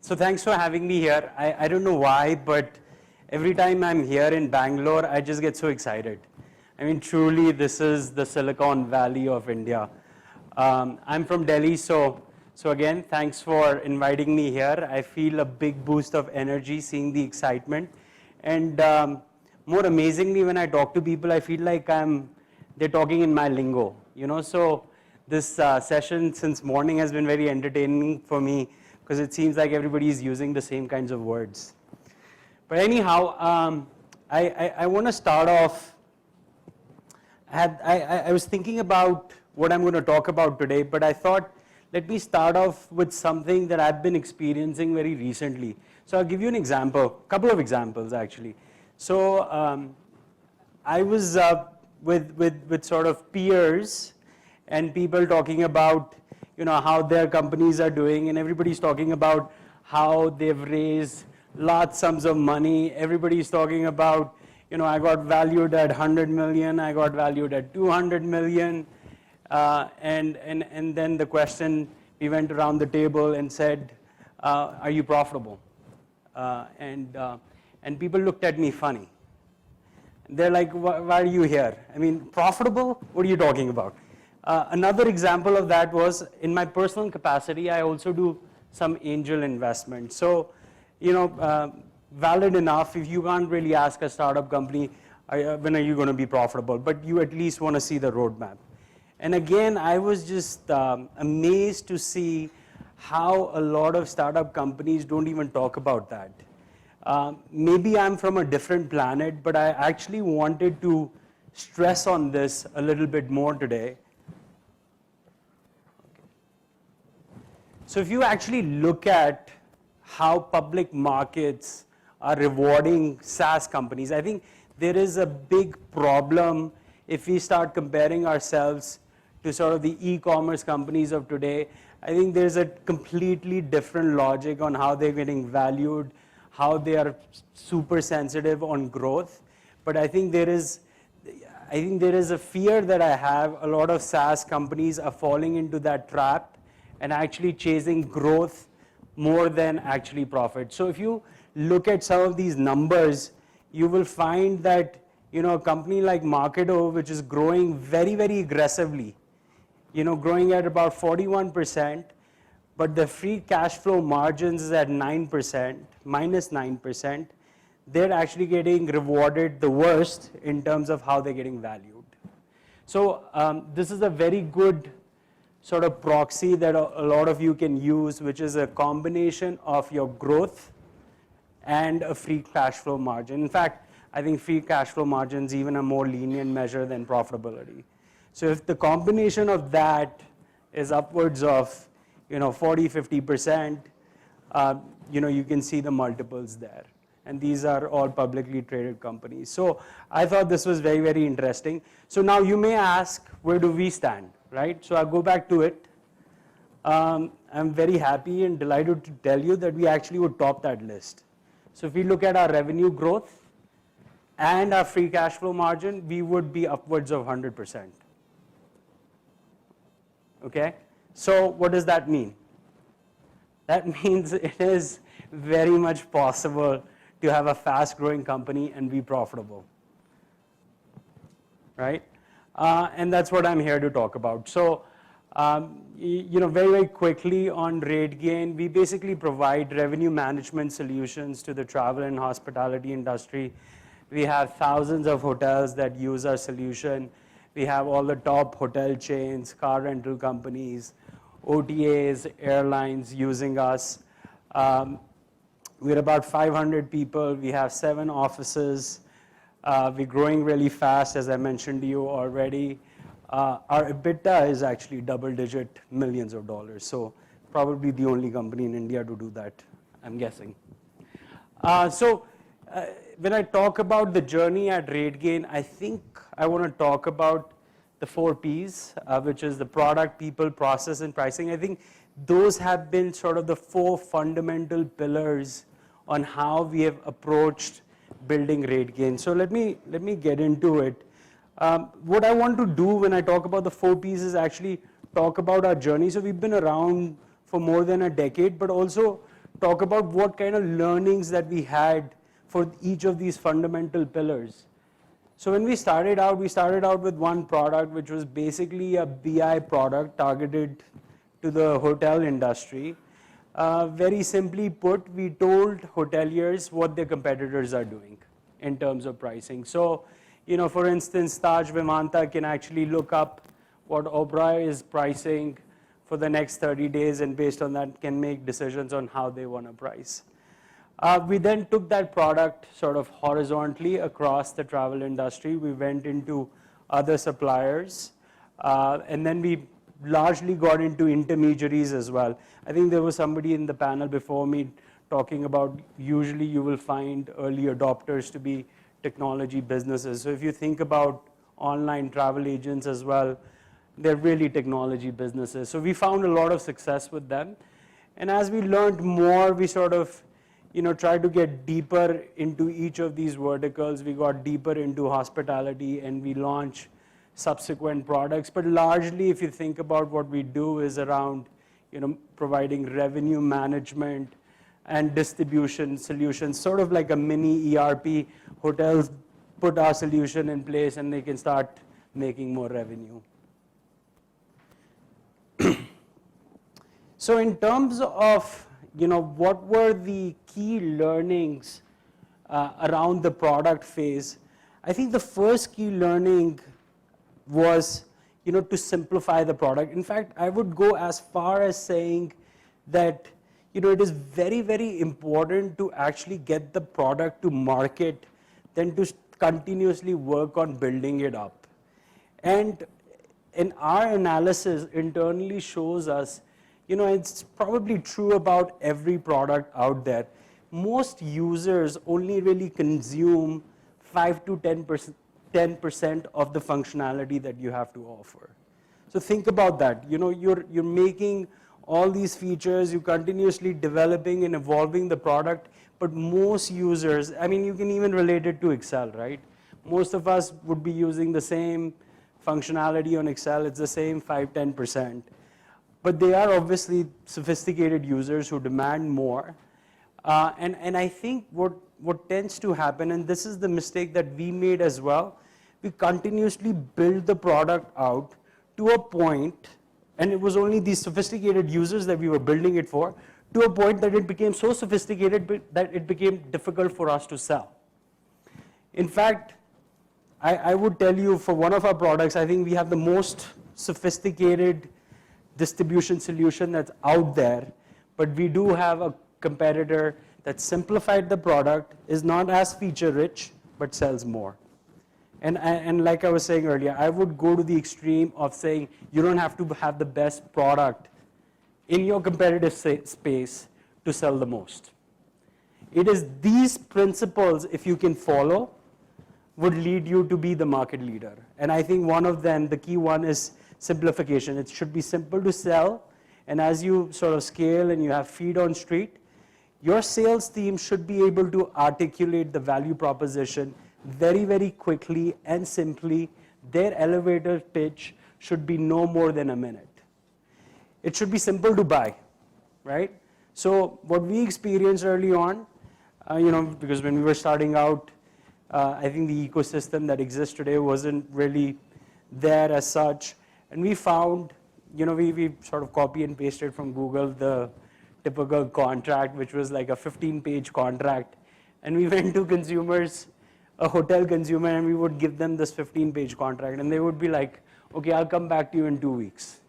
So thanks for having me here. I don't know why, but every time I'm here in Bangalore, I just get so excited. I mean, truly, this is the Silicon Valley of India. I'm from Delhi, so again, thanks for inviting me here. I feel a big boost of energy seeing the excitement. And more amazingly, when I talk to people, I feel like they're talking in my lingo, So this session since morning has been very entertaining for me because it seems like everybody is using the same kinds of words. But anyhow, I want to start off. I was thinking about what I'm going to talk about today, but I thought, let me start off with something that I've been experiencing very recently. So I'll give you an example, a couple of examples actually. So I was with sort of peers and people talking about how their companies are doing, and everybody's talking about how they've raised large sums of money. Everybody's talking about, I got valued at 100 million, I got valued at 200 million, and then the question, we went around the table and said, are you profitable? And people looked at me funny. They're like, why are you here? I mean, profitable? What are you talking about? Another example of that was, in my personal capacity, I also do some angel investment. So, valid enough, if you can't really ask a startup company, when are you going to be profitable? But you at least want to see the roadmap. And again, I was just amazed to see how a lot of startup companies don't even talk about that. Maybe I'm from a different planet, but I actually wanted to stress on this a little bit more today. So if you actually look at how public markets are rewarding SaaS companies, I think there is a big problem if we start comparing ourselves to sort of the e-commerce companies of today. I think there's a completely different logic on how they're getting valued, how they are super sensitive on growth. But I think there is a fear that I have. A lot of SaaS companies are falling into that trap and actually chasing growth more than actually profit. So if you look at some of these numbers, you will find that a company like Marketo, which is growing very, very aggressively, growing at about 41%, but the free cash flow margins is at 9%, minus 9%, they're actually getting rewarded the worst in terms of how they're getting valued. So this is a very good sort of proxy that a lot of you can use, which is a combination of your growth and a free cash flow margin. In fact, I think free cash flow margin is even a more lenient measure than profitability. So if the combination of that is upwards of 40, 50%, you can see the multiples there. And these are all publicly traded companies. So I thought this was very, very interesting. So now you may ask, where do we stand, right? So I'll go back to it. I'm very happy and delighted to tell you that we actually would top that list. So if we look at our revenue growth and our free cash flow margin, we would be upwards of 100%. Okay? So what does that mean? That means it is very much possible to have a fast-growing company and be profitable, right? And that's what I'm here to talk about. So, very, very quickly on RateGain, we basically provide revenue management solutions to the travel and hospitality industry. We have thousands of hotels that use our solution. We have all the top hotel chains, car rental companies, OTAs, airlines using us. We're about 500 people. We have 7 offices. We're growing really fast, as I mentioned to you already. Our EBITDA is actually double-digit millions of dollars. So probably the only company in India to do that, I'm guessing. When I talk about the journey at RateGain, I think I want to talk about the 4 Ps, which is the product, people, process, and pricing. I think those have been sort of the 4 fundamental pillars on how we have approached building RateGain. So let me get into it. What I want to do when I talk about the 4 Ps is actually talk about our journey. So we've been around for more than a decade, but also talk about what kind of learnings that we had for each of these fundamental pillars. So when we started out with one product, which was basically a BI product targeted to the hotel industry. Very simply put, we told hoteliers what their competitors are doing in terms of pricing. So, for instance, Taj Vimanta can actually look up what Oberoi is pricing for the next 30 days, and based on that can make decisions on how they want to price. We then took that product sort of horizontally across the travel industry. We went into other suppliers, and then we largely got into intermediaries as well. I think there was somebody in the panel before me talking about usually you will find early adopters to be technology businesses. So if you think about online travel agents as well, they're really technology businesses. So we found a lot of success with them. And as we learned more, we sort of tried to get deeper into each of these verticals. We got deeper into hospitality and we launched subsequent products. But largely, if you think about what we do is around providing revenue management and distribution solutions, sort of like a mini ERP. Hotels put our solution in place and they can start making more revenue. So in terms of what were the key learnings around the product phase, I think the first key learning was to simplify the product. In fact, I would go as far as saying that it is very, very important to actually get the product to market than to continuously work on building it up. And in our analysis internally shows us, it's probably true about every product out there. Most users only really consume 5 to 10% of the functionality that you have to offer. So think about that. You're making all these features, you're continuously developing and evolving the product, but most users, you can even relate it to Excel, right? Most of us would be using the same functionality on Excel, it's the same 5-10%. But they are obviously sophisticated users who demand more. And I think what tends to happen, and this is the mistake that we made as well, we continuously build the product out to a point, and it was only these sophisticated users that we were building it for, to a point that it became so sophisticated that it became difficult for us to sell. In fact, I would tell you for one of our products, I think we have the most sophisticated distribution solution that's out there, but we do have a competitor that simplified the product, is not as feature rich, but sells more. And like I was saying earlier, I would go to the extreme of saying you don't have to have the best product in your competitive space to sell the most. It is these principles, if you can follow, would lead you to be the market leader. And I think one of them, the key one, is simplification. It should be simple to sell, and as you sort of scale and you have feet on street, your sales team should be able to articulate the value proposition very, very quickly and simply. Their elevator pitch should be no more than a minute. It should be simple to buy, right? So what we experienced early on, because when we were starting out, I think the ecosystem that exists today wasn't really there as such. And we found, we sort of copy and pasted from Google the typical contract, which was like a 15-page contract. And we went to consumers, a hotel consumer, and we would give them this 15-page contract. And they would be like, okay, I'll come back to you in 2 weeks.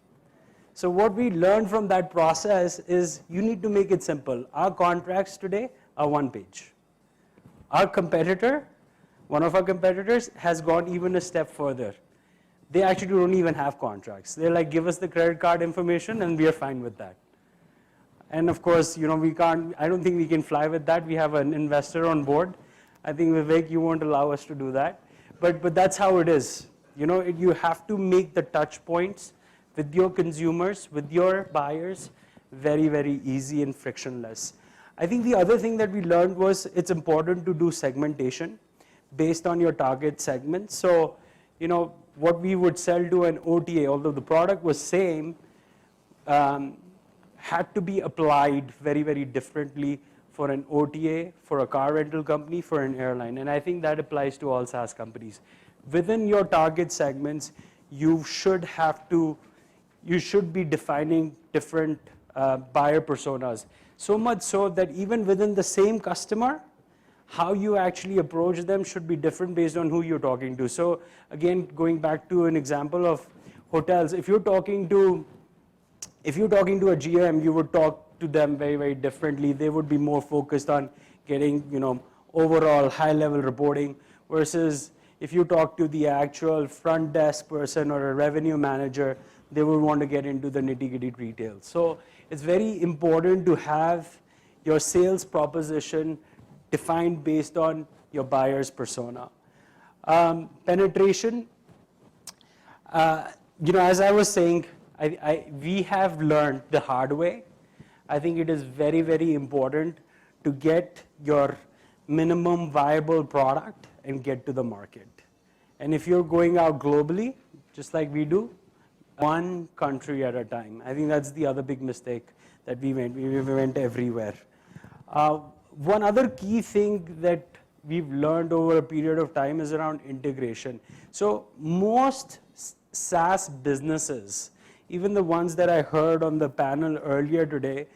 So what we learned from that process is you need to make it simple. Our contracts today are 1 page. Our competitor, one of our competitors, has gone even a step further. They actually don't even have contracts. They're like, give us the credit card information and we are fine with that. And of course, we can't, I don't think we can fly with that. We have an investor on board. I think, Vivek, you won't allow us to do that. But that's how it is. You have to make the touch points with your consumers, with your buyers, very, very easy and frictionless. I think the other thing that we learned was it's important to do segmentation based on your target segment. So, what we would sell to an OTA, although the product was same, had to be applied very, very differently for an OTA, for a car rental company, for an airline. And I think that applies to all SaaS companies. Within your target segments, you should be defining different buyer personas. So much so that even within the same customer, how you actually approach them should be different based on who you're talking to. So again, going back to an example of hotels, if you're talking to a GM, you would talk to them very, very differently. They would be more focused on getting, overall high-level reporting, versus if you talk to the actual front desk person or a revenue manager, they would want to get into the nitty-gritty details. So it's very important to have your sales proposition defined based on your buyer's persona. Penetration, as I was saying, we have learned the hard way. I think it is very, very important to get your minimum viable product and get to the market. And if you're going out globally, just like we do, one country at a time. I think that's the other big mistake that we went. We went everywhere. One other key thing that we've learned over a period of time is around integration. So most SaaS businesses, even the ones that I heard on the panel earlier today,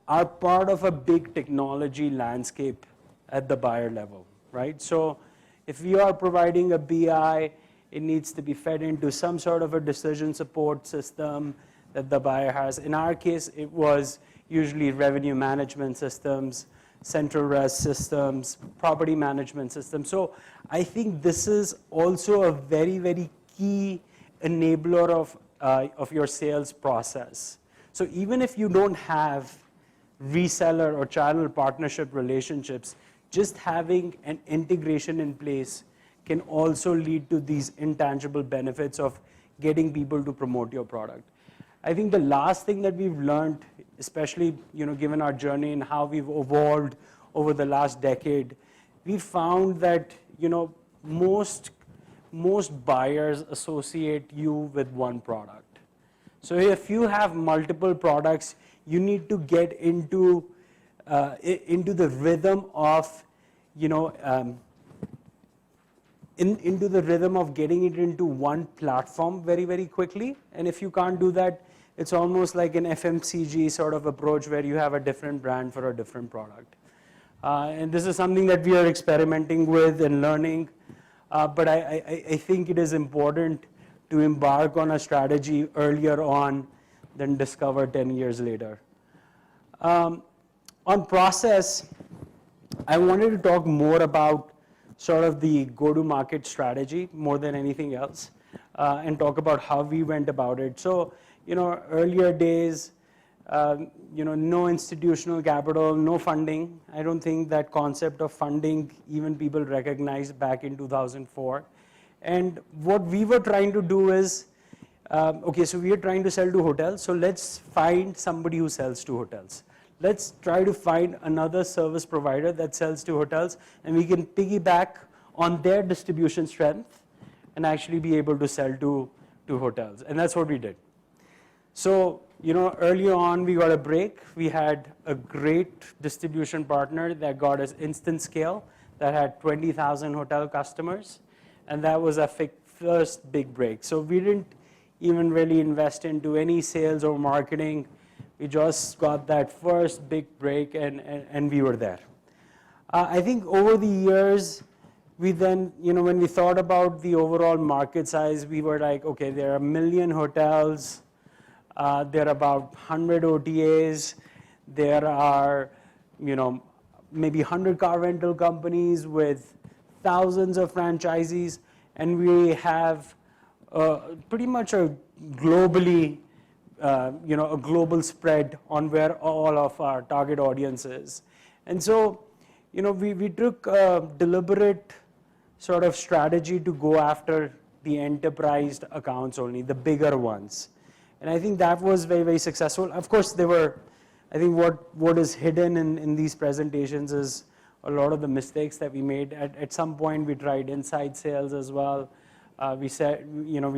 are part of a big technology landscape at the buyer level, right? So if we are providing a BI, it needs to be fed into some sort of a decision support system that the buyer has. In our case, it was usually revenue management systems, central res systems, property management systems. So I think this is also a very, very key enabler of your sales process. So even if you don't have reseller or channel partnership relationships, just having an integration in place can also lead to these intangible benefits of getting people to promote your product. I think the last thing that we've learned, especially given our journey and how we've evolved over the last decade, we found that most buyers associate you with one product. So if you have multiple products, you need to get into the rhythm of into the rhythm of getting it into one platform very, very quickly. And if you can't do that, it's almost like an FMCG sort of approach where you have a different brand for a different product. And this is something that we are experimenting with and learning. But I think it is important to embark on a strategy earlier on than discover 10 years later. On process, I wanted to talk more about sort of the go-to-market strategy more than anything else, and talk about how we went about it. So, earlier days, no institutional capital, no funding. I don't think that concept of funding even people recognized back in 2004. And what we were trying to do is, so we are trying to sell to hotels, so let's find somebody who sells to hotels. Let's try to find another service provider that sells to hotels, and we can piggyback on their distribution strength and actually be able to sell to hotels. And that's what we did. So, early on we got a break. We had a great distribution partner that got us instant scale that had 20,000 hotel customers. And that was our first big break. So we didn't even really invest into any sales or marketing. We just got that first big break and we were there. I think over the years, we then, when we thought about the overall market size, we were like, okay, there are 1 million hotels. There are about 100 OTAs. There are, maybe 100 car rental companies with thousands of franchisees. And we have pretty much a globally a global spread on where all of our target audience is. And so, we took a deliberate sort of strategy to go after the enterprise accounts only, the bigger ones. And I think that was very, very successful. Of course, I think what is hidden in these presentations is a lot of the mistakes that we made. At some point, we tried inside sales as well. We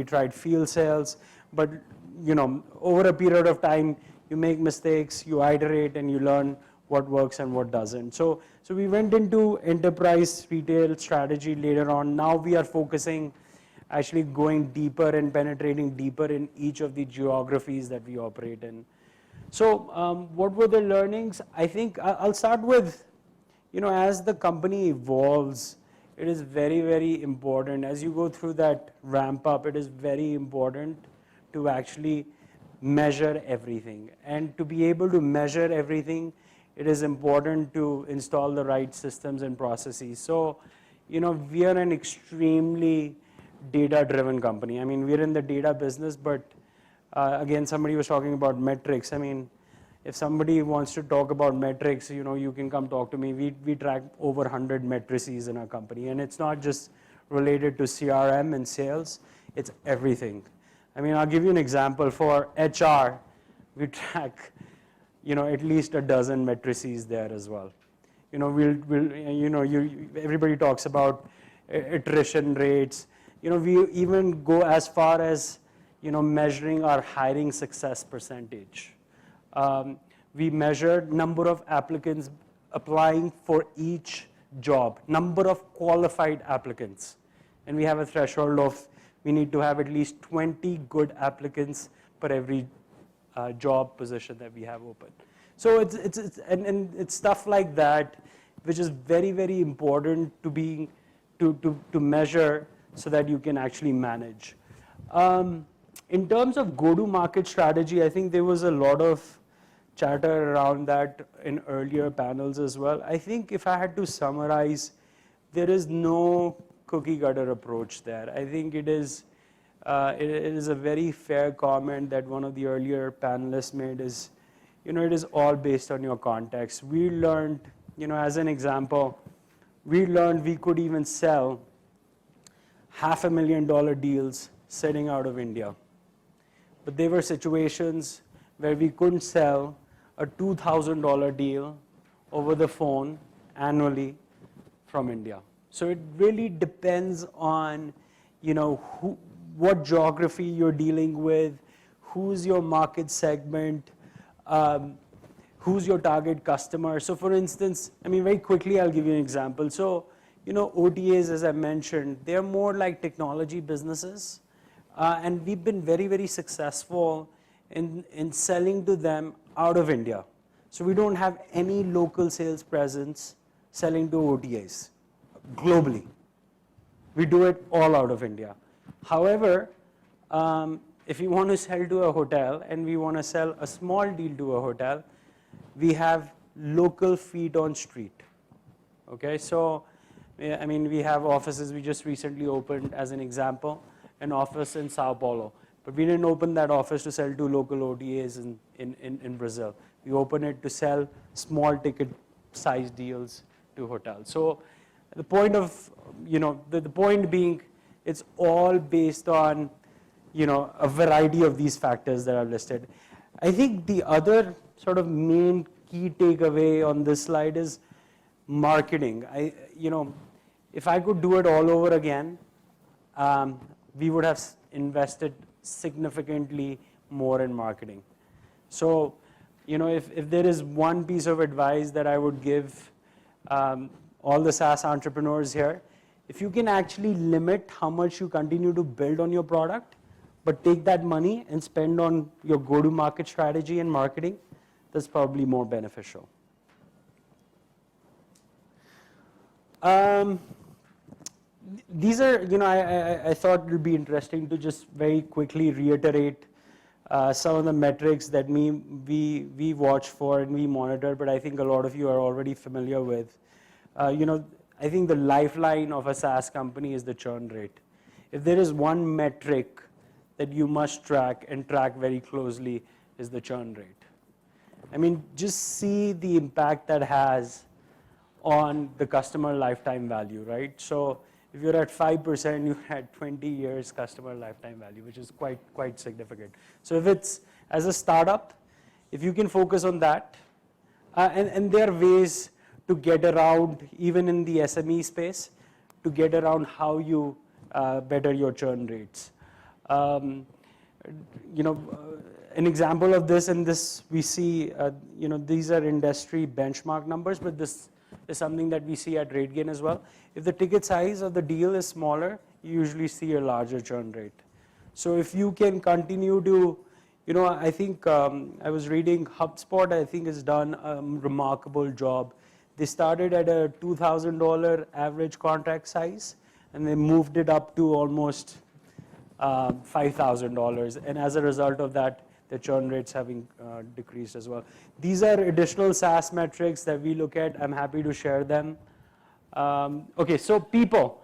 tried field sales, but over a period of time, you make mistakes, you iterate, and you learn what works and what doesn't. So we went into enterprise retail strategy later on. Now we are focusing, actually going deeper and penetrating deeper in each of the geographies that we operate in. So what were the learnings? I think I'll start with, as the company evolves, it is very, very important. As you go through that ramp up, it is very important to actually measure everything. And to be able to measure everything, it is important to install the right systems and processes. So, we are an extremely data-driven company. I mean, we're in the data business, but again, somebody was talking about metrics. I mean, if somebody wants to talk about metrics, you can come talk to me. We track over 100 matrices in our company, and it's not just related to CRM and sales, it's everything. I mean, I'll give you an example. For HR, we track, at least a dozen matrices there as well. Everybody talks about attrition rates. We even go as far as, measuring our hiring success percentage. We measure number of applicants applying for each job, number of qualified applicants. And we have a threshold of, we need to have at least 20 good applicants per every job position that we have open. So it's stuff like that, which is very, very important to measure so that you can actually manage. In terms of go-to-market strategy, I think there was a lot of chatter around that in earlier panels as well. I think if I had to summarize, there is no cookie-cutter approach there. I think it is a very fair comment that one of the earlier panelists made is, it is all based on your context. We learned, as an example, we learned we could even sell $500,000 deals sitting out of India. But there were situations where we couldn't sell a $2,000 deal over the phone annually from India. So it really depends on, what geography you're dealing with, who's your market segment, who's your target customer. So for instance, I mean, very quickly, I'll give you an example. So, OTAs, as I mentioned, they're more like technology businesses. And we've been very, very successful in selling to them out of India. So we don't have any local sales presence selling to OTAs globally. We do it all out of India. However, if you want to sell to a hotel and we want to sell a small deal to a hotel, we have local feet on street. Okay, so I mean, we have offices. We just recently opened, as an example, an office in Sao Paulo. But we didn't open that office to sell to local OTAs in Brazil. We opened it to sell small ticket size deals to hotels. So the point of, the point being, it's all based on, a variety of these factors that I've listed. I think the other sort of main key takeaway on this slide is marketing. If I could do it all over again, we would have invested significantly more in marketing. So, if there is one piece of advice that I would give all the SaaS entrepreneurs here, if you can actually limit how much you continue to build on your product, but take that money and spend on your go-to-market strategy and marketing, that's probably more beneficial. These are, I thought it would be interesting to just very quickly reiterate some of the metrics that we watch for and we monitor, but I think a lot of you are already familiar with. I think the lifeline of a SaaS company is the churn rate. If there is one metric that you must track and track very closely, is the churn rate. I mean, just see the impact that has on the customer lifetime value, right? So if you're at 5%, you're at 20 years customer lifetime value, which is quite significant. So if it's, as a startup, if you can focus on that, and there are ways to get around, even in the SME space, to get around how you better your churn rates. an example of this, and this we see, these are industry benchmark numbers, but this is something that we see at RateGain as well. If the ticket size of the deal is smaller, you usually see a larger churn rate. So if you can continue to, I think I was reading HubSpot, I think has done a remarkable job. They started at a $2,000 average contract size, and they moved it up to almost $5,000. And as a result of that, the churn rates having decreased as well. These are additional SaaS metrics that we look at. I'm happy to share them. Okay, so people.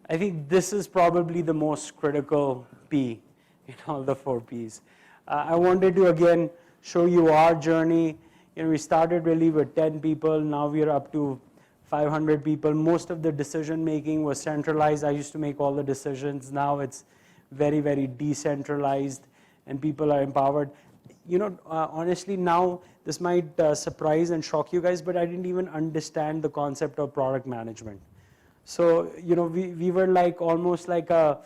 I think this is probably the most critical P in all the 4 Ps. I wanted to again show you our journey. We started really with 10 people. Now we are up to 500 people. Most of the decision making was centralized. I used to make all the decisions. Now it's very, very decentralized, and people are empowered. Honestly, now this might surprise and shock you guys, but I didn't even understand the concept of product management. So, we were like almost like a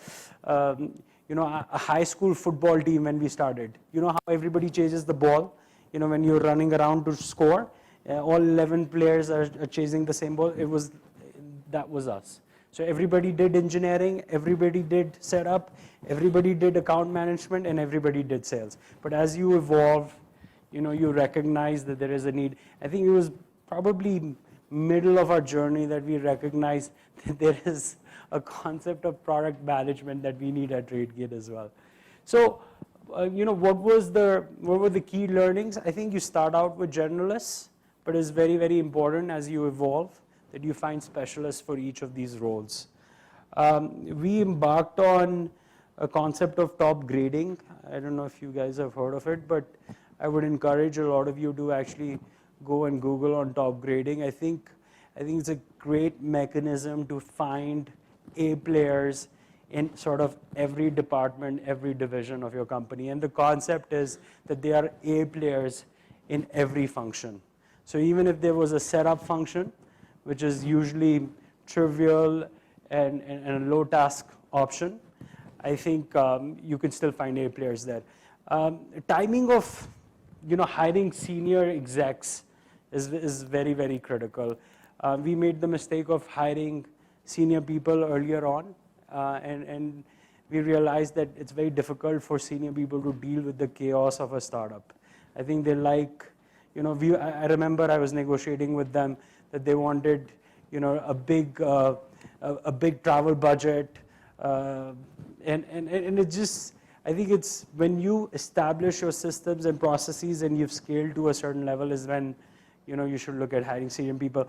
high school football team when we started. You know how everybody chases the ball, when you're running around to score, all 11 players are chasing the same ball. That was us. So everybody did engineering, everybody did setup, everybody did account management, and everybody did sales. But as you evolve, you recognize that there is a need. I think it was probably middle of our journey that we recognized that there is a concept of product management that we need at RateGain as well. So, what were the key learnings? I think you start out with generalists, but it's very, very important as you evolve that you find specialists for each of these roles. We embarked on a concept of top grading. I don't know if you guys have heard of it, but I would encourage a lot of you to actually go and Google on top grading. I think it's a great mechanism to find A players in sort of every department, every division of your company. And the concept is that they are A players in every function. So even if there was a setup function, which is usually trivial and a low task option, I think you can still find A players there. Timing of hiring senior execs is very, very critical. We made the mistake of hiring senior people earlier on, and we realized that it's very difficult for senior people to deal with the chaos of a startup. I think they like, I remember I was negotiating with them that they wanted, a big travel budget, and it just, I think it's when you establish your systems and processes and you've scaled to a certain level is when, you should look at hiring senior people.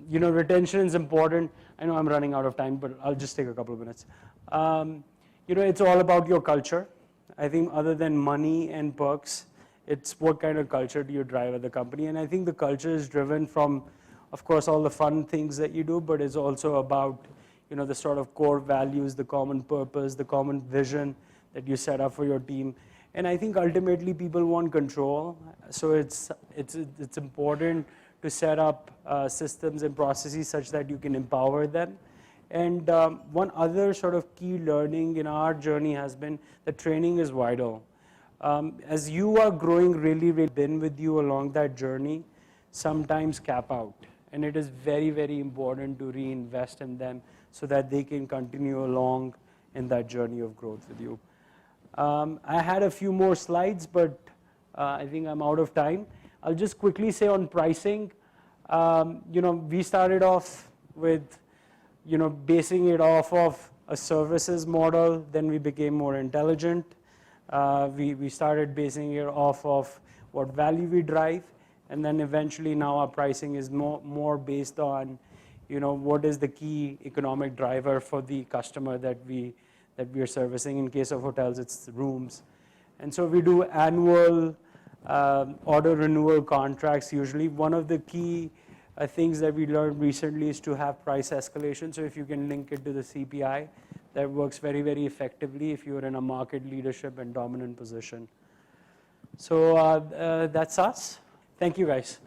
Retention is important. I know I'm running out of time, but I'll just take a couple of minutes. It's all about your culture. I think other than money and perks, it's what kind of culture do you drive at the company. And I think the culture is driven from, of course, all the fun things that you do, but it's also about, the sort of core values, the common purpose, the common vision that you set up for your team. And I think ultimately people want control. So it's important to set up systems and processes such that you can empower them. And one other sort of key learning in our journey has been that training is vital. As you are growing really, really been with you along that journey, sometimes cap out. And it is very, very important to reinvest in them so that they can continue along in that journey of growth with you. I had a few more slides, but I think I'm out of time. I'll just quickly say on pricing, we started off with, basing it off of a services model. Then we became more intelligent. We started basing it off of what value we drive. And then eventually now our pricing is more based on, what is the key economic driver for the customer that we are servicing. In case of hotels, it's rooms. And so we do annual auto renewal contracts usually. One of the key things that we learned recently is to have price escalation. So if you can link it to the CPI, that works very, very effectively if you're in a market leadership and dominant position. So that's us. Thank you, guys.